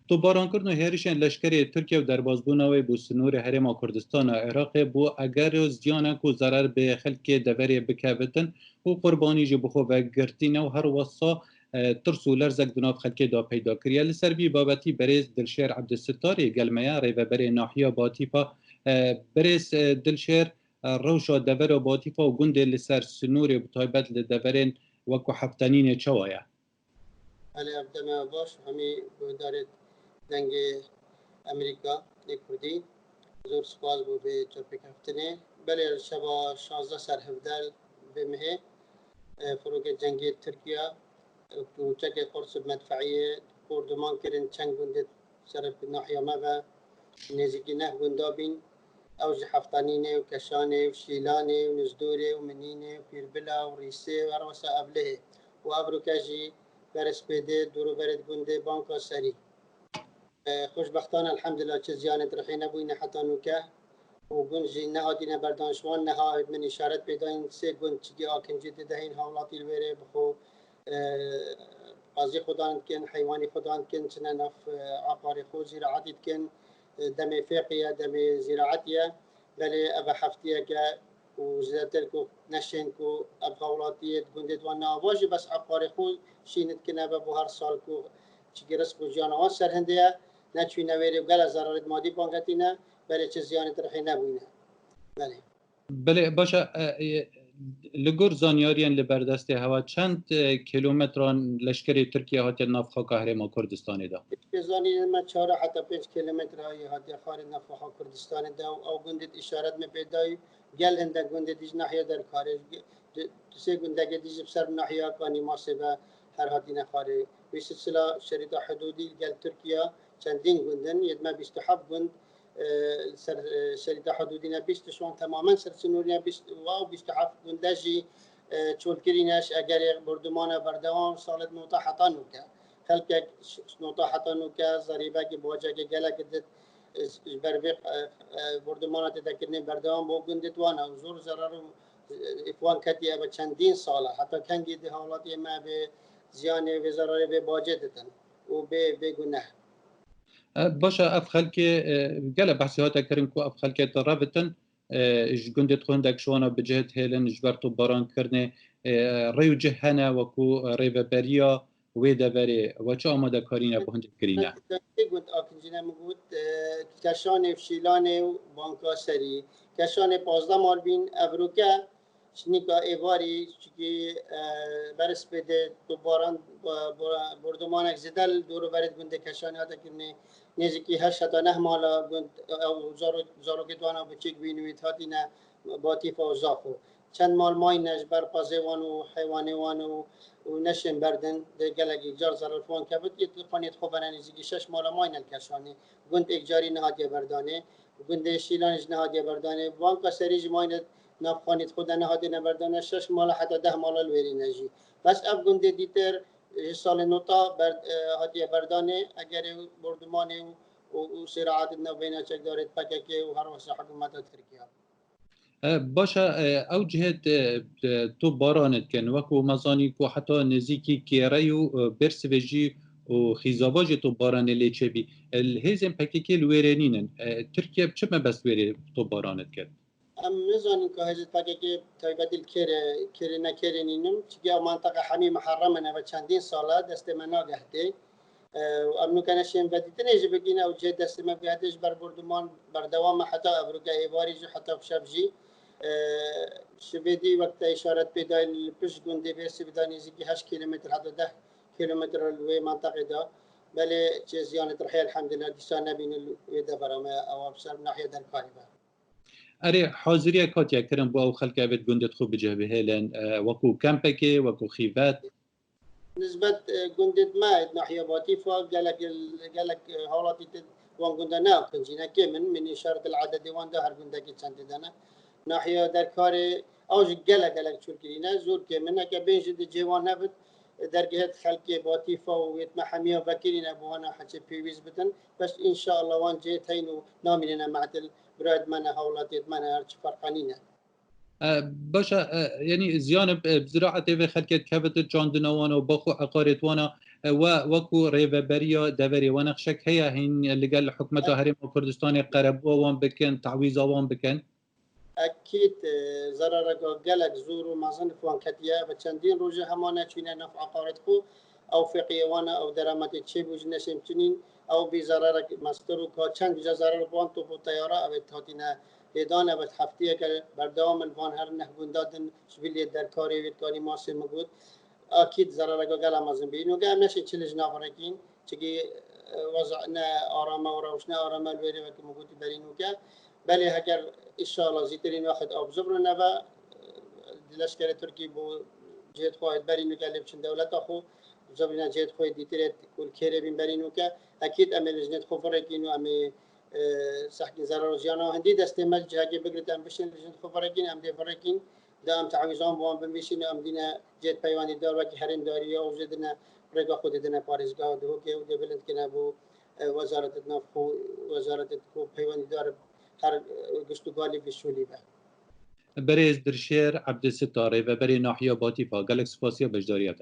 تو باران کردن هریشن لشکری ترکیه و دربازبوناوی بو سنور حرم کردستان عراق بو اگر زیانه کو ضرر به خلک دوری بکوتن و قربانی جو بخو و گرتینه و هر وصا ترسو لرزک دناف خلک دا پیدا کریه لسربی بابتی بریز دلشیر عبدالستاری گلمیا ریو بری ناحیه باطیفا بریز دلشیر روشا دور و باطیفا و گنده لسر سنور بطایبت لدورین وکو حفتانین چوایا علی ابدما باش همی دارد دنگ امریکا کردی زور سپاس بو به چرپک هفتنه بله شبا 16 سر 17 بمه فروق جنگی ترکیه کوچک قرص مدفعیه کردمان کردن چند گنده سر ناحیه ما و نزدیکی نه گندابین اوج حفتانینه و کشانه و شیلانه و نزدوره و منینه و پیربلا و ریسه و روسا ابله و ابروکاجی برس پیده دورو برد گنده بانکا سری خوشبختانه الحمدلله چه زیانت رخی نبوینه حتی نوکه و گنجی نهادینه بردانشوان نهاد من اشارت پیدا این سه گنج چگی آکنجی دیده این حوالاتی الویره بخو قاضی خداند کن حیوانی خداند کن چنه نف عقار خود زراعتی کن دم فقیه دم زراعتیه بله ابا حفتیه که و زیادتر کو نشین کو اب حولاتیه گنده دوان نواجه بس عقار خود شینت کنه به هر سال کو چگی رسک و جانوان سرهنده نچوی نویره و گل ضرارت مادی بانگتینه بله چه زیانت رخی نبوینه بله باشه لگور زانیاریان لبردست هوا چند کیلومتران لشکری ترکیه هاتی نافخا هرم کردستان دا زانی ما 4 حتی 5 کیلومتر های هاتی خارج نافخا کردستان دا او گندت اشارت می پیدای گل هنده گندت دیج ناحیه در خارج سه گنده دیج بسر ناحیه کانی ماسبه هر هاتی نخاره به سلسله شريط حدودي قال تركيا چندین گندن يدما 27 گند سر شريط حدودينا بيست شون تماما سر سنوريا بيست واو 27 گندجي چول کرینش اگر بردمان بردوام سالت نوتا حتانو که خلق نوتا حتانو که ضریبه که باجه که گله کدت بربیق بردمانات دکرنی بردوام با گندت وانا زور ضرر افوان کتی ابا چندین ساله حتی کنگی ده حالاتی ما به زیان و ضرر به باجه دتن و به گناه باشه اف خلک گله بحثی ها تکریم کو اف خلک ترابطن گندت خوندک شوانا بجهت هیلن جبرتو باران کرنه ریو جهنه وکو ریو بریا ویده بری و چه آماده کارینه با هندت کرینه گوت آکنجینه مگوت کشان فشیلان و بانکا سری کشان 15 مال بین ابروکه شنیکا ایواری چکی برس بده تو باران بردمانک زدل دورو برد گنده کشانی ها تکنه نزدیکی 8 تا 9 مالا گند او زارو که دوانا بچیک بینویت هاتی نه باطیفا و زاخو چند مال مای نش بر پازه وانو حیوانی وانو و نشن بردن ده گلگی جار زرال فوان که بود یه خانیت خوبانه نزدیکی 6 مالا مای نل کشانی گند اکجاری نهادیه بردانه گند شیلانش نهادیه بردانه وانکا سریج مای نفخانیت خود نهادی نبردانه 6 مالا حتی 10 مالا الوری نجی بس اب گنده دیتر سال نوتا هادیه بردانه اگر بردمانه و صراعات نبینه چک دارد پککه و هر واسه حکومت ترکیه باشه او جهت تو بارانت کن وکو مزانی کو حتی نزیکی کیره و برسوژی و خیزاباج تو باران لیچه بی الهیزم پککی الویرینین ترکیه چه مبست ویری تو بارانت کن؟ ام نزانیم که هزت پککی تایبت الکره نکرینینم چگه منطقه همی محرمه و چندین ساله دست من نگهده و ام نکنشیم بدیده نیجه بگینه و جهت دست من گهدش بر بردمان بردوام حتی ابروگه ایواری جو حتی شبجی شبیدی وقت اشارت پیدای پشت گنده برسی بدانی زیگی 8 کیلومتر حتی 10 کیلومتر الوی منطقه دا بله چه زیانت رحی الحمدلله دیسان نبین الوی دا برامه او بسر ناحیه در کاریبه اره حاضریه کاتیا کرن با او خلک اوید گندت خوب بجه به هیلن وکو کمپکی وکو خیفت نسبت گندت ما ناحیه باطیفا قالك حالاتي وان گندنا کنجینا که من اشارت العدد وان ده هر گنده که چند دانه ناحیه در کار اوج قالك شركينا زور که من که بینج د جوان نبت در جهت خلق باطیفا و يتمحميه بكيرنا بوانا حتى بيويز بدن بس ان شاء الله وان جيتين نامنا معدل براد من حالاتي من هرچ فرقانينه باشه یعنی زیان بزراعت و خلکت کبت جاندنوان و باخو عقارتوانا وكو ريفبريا دوري ونخشك هين اللي قال حكومة هرم كردستان قرب وان بكن تعويض وان بكن اكيد ضرر گلک زور و مازن فوان کتیا و چندین روزه همانه چینه نفع قارت خو او فقیوانه او درامت چه بوج نشیم چنین او بی ضرر مستر و کا چند جا ضرر بوان تو بو تیاره او تاتینا هدانه و هفته که بردام الوان هر نهبون دادن شبیلی در کاری وید کاری ماسه مگود اكيد ضرر گل مازن بینو گم نشه چلج نافرکین چگی وضعنا آرامه و روشنا آرامه الویری و که مگودی برینو که بله اگر ان شاء الله زیترین وقت ابزر نبا لشکر ترکی بو جهت خواهد برینو که لبچن دولت خو زبرنا جهت خواهد دیترت کل کره بین برینو که اكيد امل جنت خفرکین و ام سحق ضرر زیانا هندی دست مجه که بگرد ام بشن جنت خفرکین ام دی فرکین دام تعویضان بوان بمشین ام دینا جهت پیوانی دار و که حریم داری او زدنا رگا خود دنا پاریزگاه دو که او بلند کنه بو وزارت نفخ وزارت کو پیوانی دار هر گشتگالی بشولی به برای درشیر عبدالستاره و برای ناحیه باطیفا گلک سپاسیا بجداریت